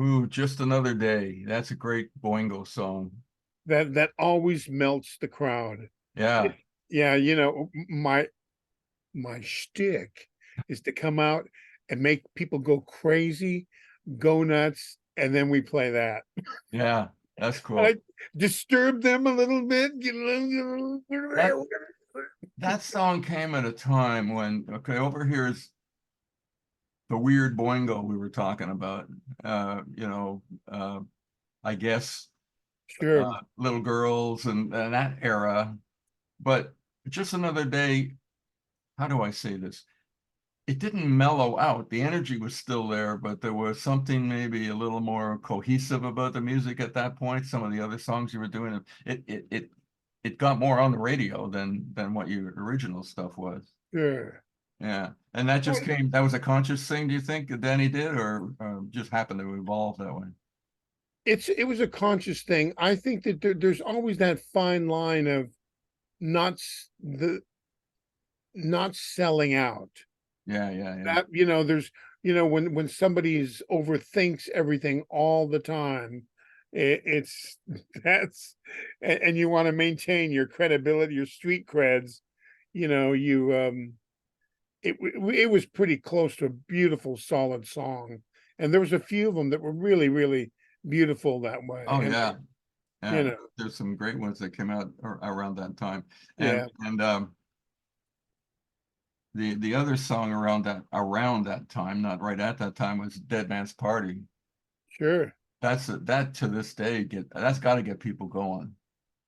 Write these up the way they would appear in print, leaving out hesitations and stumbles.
Ooh, Just Another Day. That's a great Boingo song. That always melts the crowd. Yeah. It, yeah, my shtick is to come out and make people go crazy, go nuts, and then we play that. Yeah. That's And I cool. disturb them a little bit. That that song came at a time when, okay, over here is the weird Boingo we were talking about. You know, I guess Sure. little girls and that era. But Just Another Day, how do I say this? It didn't mellow out. The energy was still there, but there was something maybe a little more cohesive about the music at that point. Some of the other songs you were doing, it got more on the radio than what your original stuff was. Sure. Yeah, and that just came. That was a conscious thing. Do you think that Danny did, or just happened to evolve that way? It was a conscious thing. I think that there's always that fine line of not the not selling out. Yeah, yeah, yeah. That there's when somebody's overthinks everything all the time, it's that's and you want to maintain your credibility, your street creds. You it was pretty close to a beautiful, solid song, and there was a few of them that were really, really beautiful that way. Oh And yeah, you yeah. know, There's some great ones that came out around that time, yeah, and the other song around that time, not right at that time, was Dead Man's Party. sure. That to this day that's got to get people going.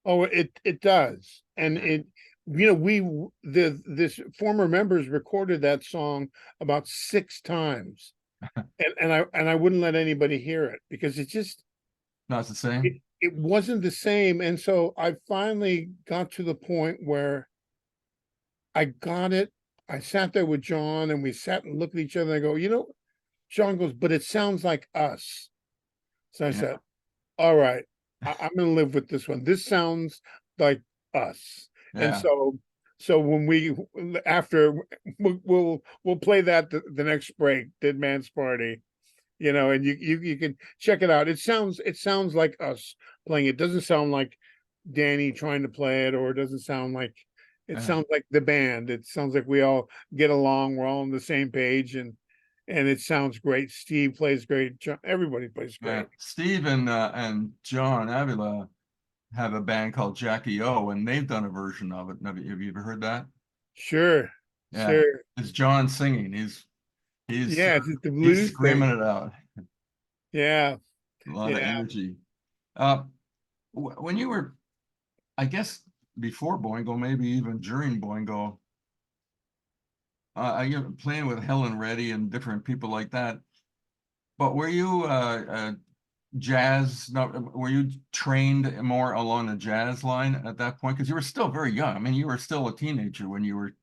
Oh, it does, and Yeah. it we this former members recorded that song about 6 times, and I wouldn't let anybody hear it because Not the same. it wasn't the same, and so I finally got to the point where I got it. I sat there with John, and we sat and looked at each other. And I go, John goes, but it sounds like us. So I said, Yeah, all right, I'm going to live with this one. This sounds like us. And yeah. so when we after we'll play that the next break, Dead Man's Party, and you can check it out. It sounds like us playing. It doesn't sound like Danny trying to play it, or it doesn't sound like it Yeah. sounds like the band. It sounds like we all get along. We're all on the same page, and it sounds great. Steve plays great. Everybody plays Yeah. great. Steve and John Avila have a band called Jackie O, and they've done a version of it. Have you ever heard that? Sure, Yeah, sure. it's John singing. He's Yeah, it's just the he's blues screaming thing. it out. Yeah, A lot of yeah, energy. Uh, when you were, I guess, before Boingo, maybe even during Boingo, you're playing with Helen Reddy and different people like that. But were you jazz? No, were you trained more along the jazz line at that point? Because you were still very young. I mean, you were still a teenager when you were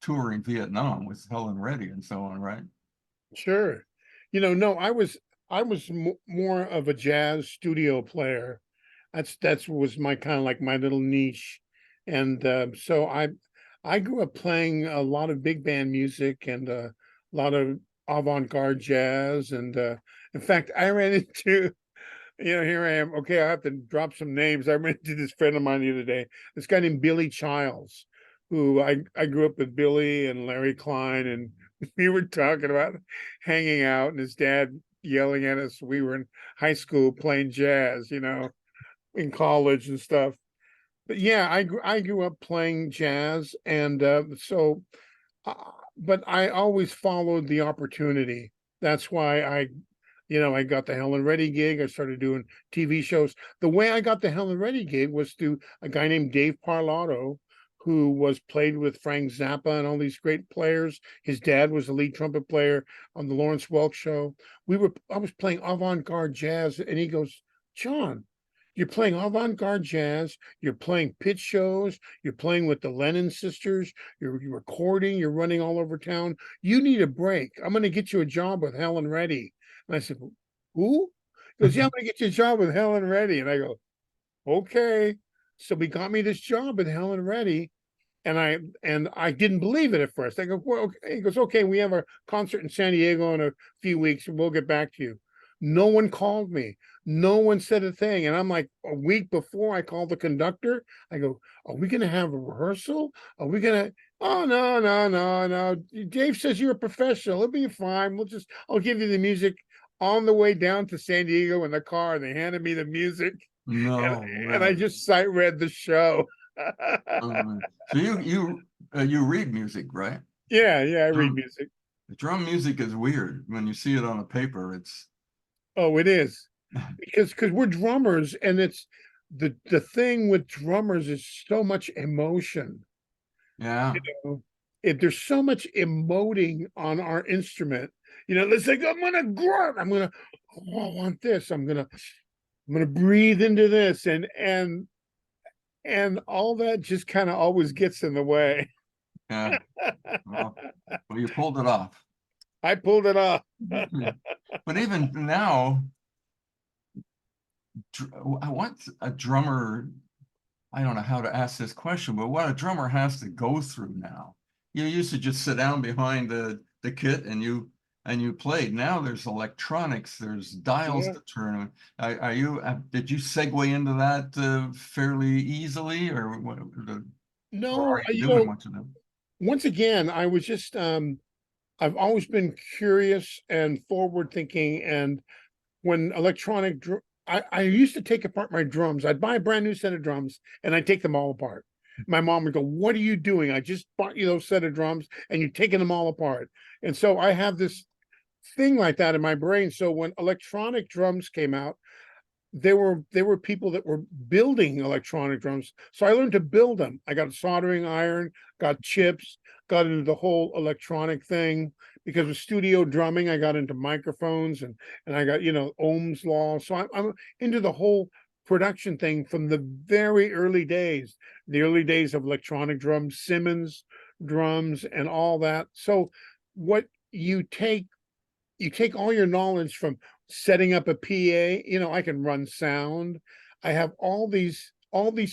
touring Vietnam with Helen Reddy and so on, right? sure. No, I was more of a jazz studio player. That's was my kind of like my little niche, and so I grew up playing a lot of big band music and a lot of avant-garde jazz, and in fact, I ran into here I am. Okay, I have to drop some names. I ran into this friend of mine the other day. This guy named Billy Childs, who I grew up with Billy and Larry Klein, and we were talking about hanging out, and his dad yelling at us. We were in high school playing jazz, in college and stuff. But yeah, I grew up playing jazz, and uh, but I always followed the opportunity. That's why I got the Helen Reddy gig. I started doing TV shows. The way I got the Helen Reddy gig was through a guy named Dave Parlato, who was played with Frank Zappa and all these great players. His dad was the lead trumpet player on the Lawrence Welk show. I was playing avant-garde jazz, and he goes, John, you're playing avant-garde jazz, you're playing pitch shows, you're playing with the Lennon sisters, you're recording, you're running all over town. You need a break. I'm going to get you a job with Helen Reddy. And I said, who? He goes, yeah, I'm going to get you a job with Helen Reddy. And I go, okay. So he got me this job with Helen Reddy. And I didn't believe it at first. I go, well, okay. He goes, okay, we have a concert in San Diego in a few weeks, and we'll get back to you. No one called me. No one said a thing. And I'm like, a week before I call the conductor, I go, are we going to have a rehearsal? Are we going to, oh, no, no, no, no. Dave says you're a professional. It'll be fine. I'll give you the music on the way down to San Diego in the car. And they handed me the music and, No and I way. just sight read the show. So you read music, right? Yeah, yeah, I read Um, music. Drum music is weird when you see it on a paper. It's Oh, it is. Because we're drummers and it's the thing with drummers is so much emotion. yeah, Know? There's so much emoting on our instrument. It's like I'm gonna grunt, oh, I want this, I'm gonna breathe into this and all that just kind of always gets in the way. yeah. Well, well, you pulled it off. I pulled it off. But even now, I want a drummer. I don't know how to ask this question, but what a drummer has to go through now. You used to just sit down behind the kit and you played. Now there's electronics, there's dials Yeah. to turn. Did you segue into that fairly easily, or what? Or No, are you doing much of them? once again, I was just I've always been curious and forward thinking. And when I used to take apart my drums. I'd buy a brand new set of drums and I'd take them all apart. My mom would go, "What are you doing? I just bought you those set of drums and you're taking them all apart." And so I have this thing like that in my brain. So when electronic drums came out, there were people that were building electronic drums. So I learned to build them. I got a soldering iron, got chips, got into the whole electronic thing. Because with studio drumming, I got into microphones and I got, Ohm's law. So I'm into the whole production thing from the very early days, the early days of electronic drums, Simmons drums, and all that. So what you take all your knowledge from setting up a PA, I can run sound. I have all these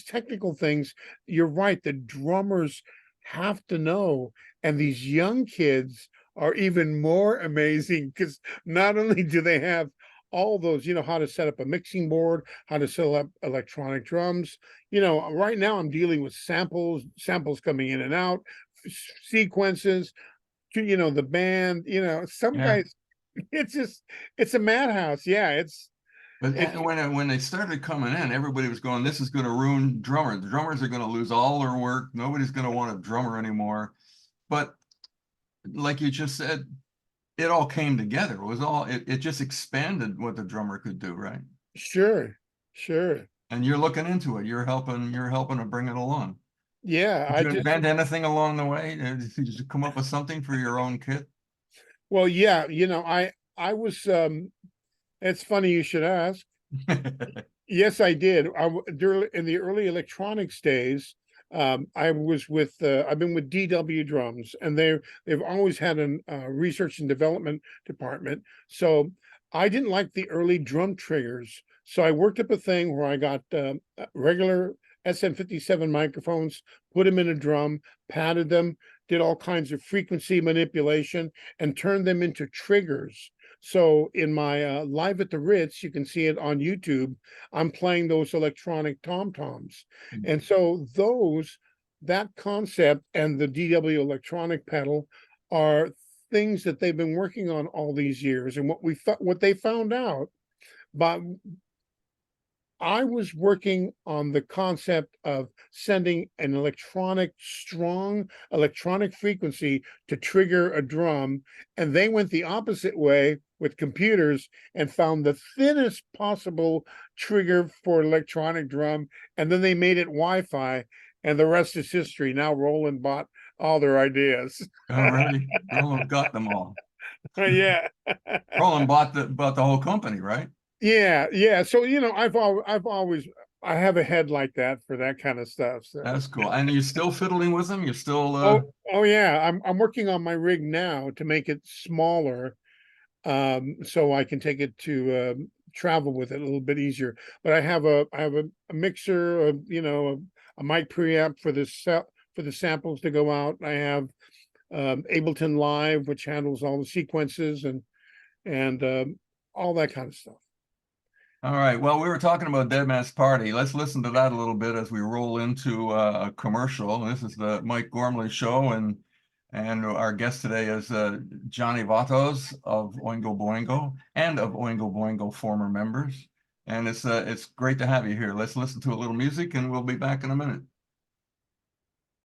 technical things. You're right, the drummers have to know. And these young kids are even more amazing because not only do they have all those, how to set up a mixing board, how to set up electronic drums. Right now I'm dealing with samples coming in and out, sequences, the band, some Yeah. guys it's a madhouse. Yeah, But it's when they started coming in, everybody was going, "This is going to ruin drummers. The drummers are going to lose all their work. Nobody's going to want a drummer anymore." But like you just said, it all came together. It just expanded what the drummer could do, right? sure, sure. And you're looking into it. You're helping to bring it along. Yeah, Did you invent anything along the way? Did you come up with something for your own kit? well, yeah, I was it's funny you should ask. Yes, I did. In the early electronics days, I've been with DW Drums, and they've always had an research and development department. So I didn't like the early drum triggers. So I worked up a thing where I got regular SM57 microphones, put them in a drum, padded them, did all kinds of frequency manipulation, and turned them into triggers. So in my Live at the Ritz, you can see it on YouTube. I'm playing those electronic tom-toms. And so that concept and the DW electronic pedal are things that they've been working on all these years. And what they found out, but I was working on the concept of sending an strong electronic frequency to trigger a drum. And they went the opposite way with computers and found the thinnest possible trigger for electronic drum. And then they made it Wi-Fi, and the rest is history. Now Roland bought all their ideas. Already, Roland got them all. Yeah. Roland bought the whole company, right? Yeah, yeah. So I've always I have a head like that for that kind of stuff. So That's cool. And you're still fiddling with them? You're still oh yeah, I'm working on my rig now to make it smaller, so I can take it to travel with it a little bit easier. But I have a mixer, a mic preamp for the samples to go out. I have Ableton Live, which handles all the sequences and all that kind of stuff. All right. Well, we were talking about Dead Man's Party. Let's listen to that a little bit as we roll into a commercial. This is the Mike Gormley Show, and our guest today is Johnny Vatos of Oingo Boingo and of Oingo Boingo former members. And it's great to have you here. Let's listen to a little music, and we'll be back in a minute.